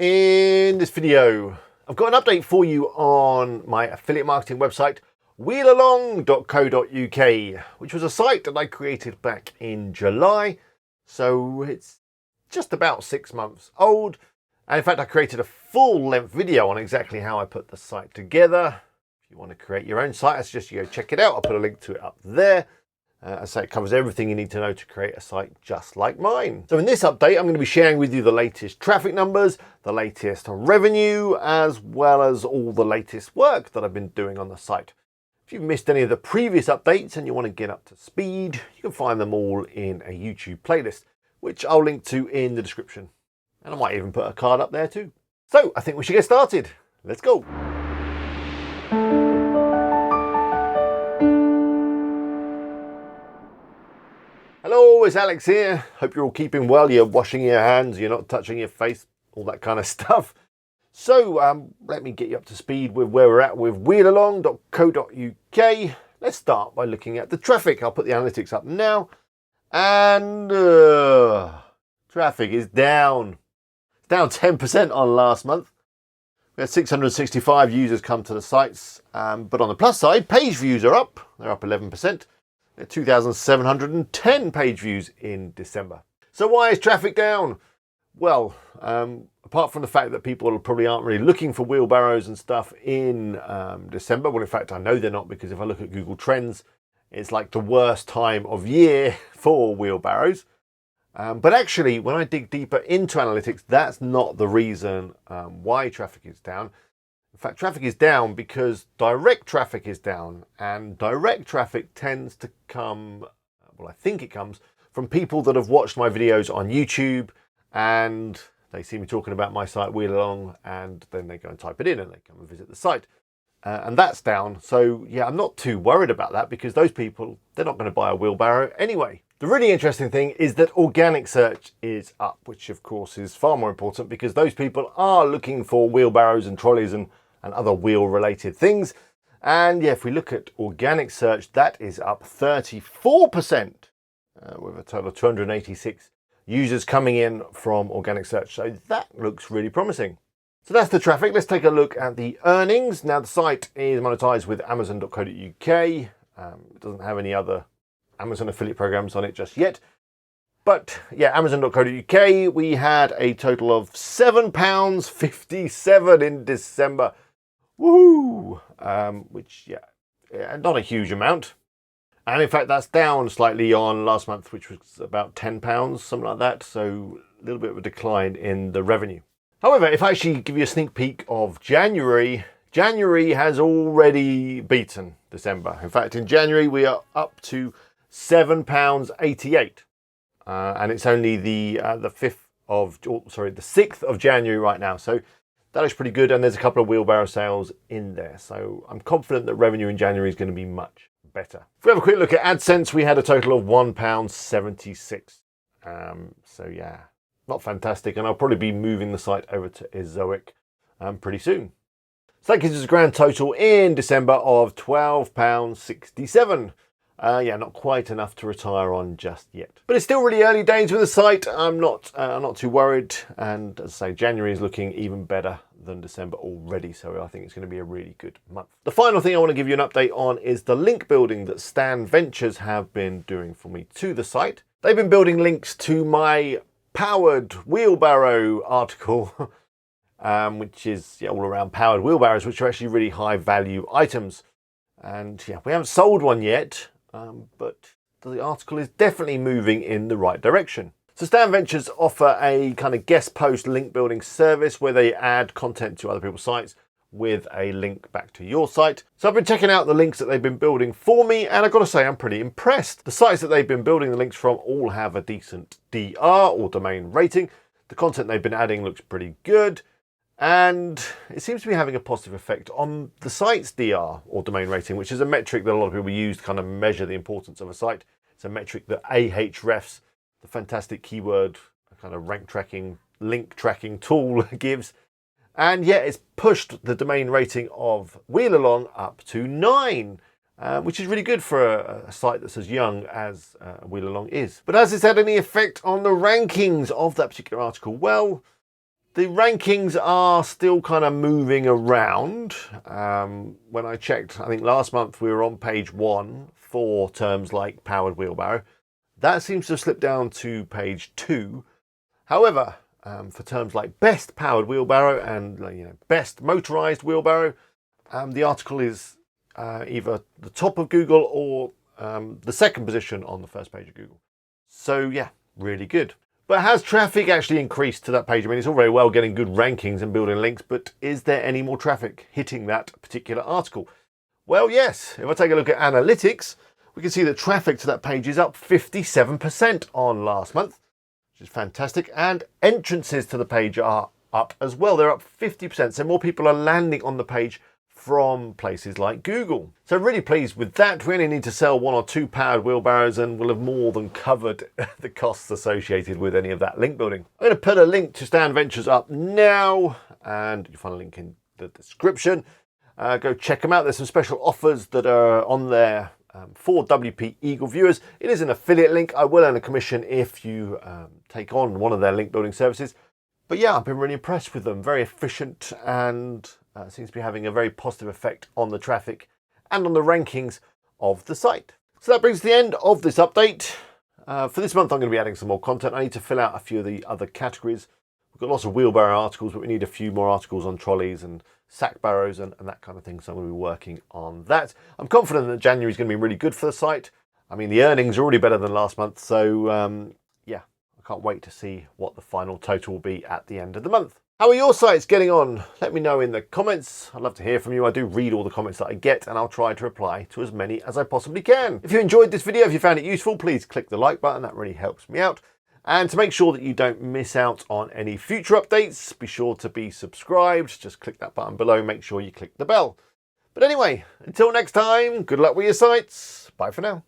In this video, I've got an update for you on my affiliate marketing website, wheelalong.co.uk, which was a site that I created back in July. So it's just about 6 months old. And in fact, I created a full-length video on exactly how I put the site together. If you want to create your own site, I suggest you go check it out. I'll put a link to it up there. I say it covers everything you need to know to create a site just like mine. So in this update, I'm going to be sharing with you the latest traffic numbers, the latest revenue, as well as all the latest work that I've been doing on the site. If you've missed any of the previous updates and you want to get up to speed, you can find them all in a YouTube playlist, which I'll link to in the description. And I might even put a card up there too. So I think we should get started. Let's go. Hello, it's Alex here. Hope you're all keeping well. You're washing your hands, you're not touching your face, all that kind of stuff. So let me get you up to speed with where we're at with wheelalong.co.uk. Let's start by looking at the traffic. I'll put the analytics up now. And traffic is down. It's down 10% on last month. We had 665 users come to the sites. But on the plus side, page views are up. They're up 11%. 2,710 page views in December. So why is traffic down? Well, apart from the fact that people probably aren't really looking for wheelbarrows and stuff in December. Well, in fact, I know they're not, because if I look at Google Trends, it's like the worst time of year for wheelbarrows. But actually, when I dig deeper into analytics, that's not the reason why traffic is down. In fact, traffic is down because direct traffic is down, and direct traffic tends to come, well, I think it comes from people that have watched my videos on YouTube and they see me talking about my site Wheel Along, and then they go and type it in and they come and visit the site. And that's down. So yeah, I'm not too worried about that because those people, they're not going to buy a wheelbarrow anyway. The really interesting thing is that organic search is up, which of course is far more important because those people are looking for wheelbarrows and trolleys and other wheel related things. And yeah, if we look at organic search, that is up 34% with a total of 286 users coming in from organic search. So that looks really promising. So that's the traffic. Let's take a look at the earnings. Now the site is monetized with Amazon.co.uk. It doesn't have any other Amazon affiliate programs on it just yet. But yeah, Amazon.co.uk, we had a total of £7.57 in December. Woohoo! Which, yeah, not a huge amount. And in fact, that's down slightly on last month, which was about £10, something like that. So a little bit of a decline in the revenue. However, if I actually give you a sneak peek of January, January has already beaten December. In fact, in January, we are up to £7.88. And it's only the 6th of January right now. So that looks pretty good, and there's a couple of wheelbarrow sales in there. So I'm confident that revenue in January is going to be much better. If we have a quick look at Adsense, we had a total of £1.76. So yeah, not fantastic, and I'll probably be moving the site over to Ezoic pretty soon. So that gives us a grand total in December of £12.67. Yeah, not quite enough to retire on just yet. But it's still really early days with the site. I'm not too worried. And as I say, January is looking even better than December already. So I think it's going to be a really good month. The final thing I want to give you an update on is the link building that Stanventures have been doing for me to the site. They've been building links to my powered wheelbarrow article, which is all around powered wheelbarrows, which are actually really high value items. And yeah, we haven't sold one yet. But the article is definitely moving in the right direction. So Stanventures offer a kind of guest post link building service where they add content to other people's sites with a link back to your site. So I've been checking out the links that they've been building for me, and I've got to say I'm pretty impressed. The sites that they've been building the links from all have a decent DR or domain rating. The content they've been adding looks pretty good. And it seems to be having a positive effect on the site's DR or domain rating, which is a metric that a lot of people use to kind of measure the importance of a site. It's a metric that Ahrefs, the fantastic keyword kind of rank tracking, link tracking tool gives. And yeah, it's pushed the domain rating of Wheel Along up to 9, which is really good for a site that's as young as Wheel Along is. But has this had any effect on the rankings of that particular article? Well, The rankings are still kind of moving around. When I checked, I think last month we were on page 1 for terms like powered wheelbarrow. That seems to have slipped down to page 2. However, for terms like best powered wheelbarrow and best motorized wheelbarrow, the article is either the top of Google or the second position on the first page of Google. So yeah, really good. But has traffic actually increased to that page? I mean, it's all very well getting good rankings and building links, but is there any more traffic hitting that particular article? Well, yes. If I take a look at analytics, we can see that traffic to that page is up 57% on last month, which is fantastic. And entrances to the page are up as well. They're up 50%. So more people are landing on the page from places like Google. So I'm really pleased with that. We only need to sell 1 or 2 powered wheelbarrows and we'll have more than covered the costs associated with any of that link building. I'm going to put a link to Stanventures up now, and you'll find a link in the description. Go check them out. There's some special offers that are on there for WP Eagle viewers. It is an affiliate link. I will earn a commission if you take on one of their link building services. But yeah, I've been really impressed with them. Very efficient and seems to be having a very positive effect on the traffic and on the rankings of the site. So that brings to the end of this update. For this month, I'm going to be adding some more content. I need to fill out a few of the other categories. We've got lots of wheelbarrow articles, but we need a few more articles on trolleys and sack barrows and that kind of thing. So I'm going to be working on that. I'm confident that January is going to be really good for the site. I mean, the earnings are already better than last month. So yeah, I can't wait to see what the final total will be at the end of the month. How are your sites getting on? Let me know in the comments. I'd love to hear from you. I do read all the comments that I get and I'll try to reply to as many as I possibly can. If you enjoyed this video, if you found it useful, please click the like button. That really helps me out. And to make sure that you don't miss out on any future updates, be sure to be subscribed. Just click that button below. Make sure you click the bell. But anyway, until next time, good luck with your sites. Bye for now.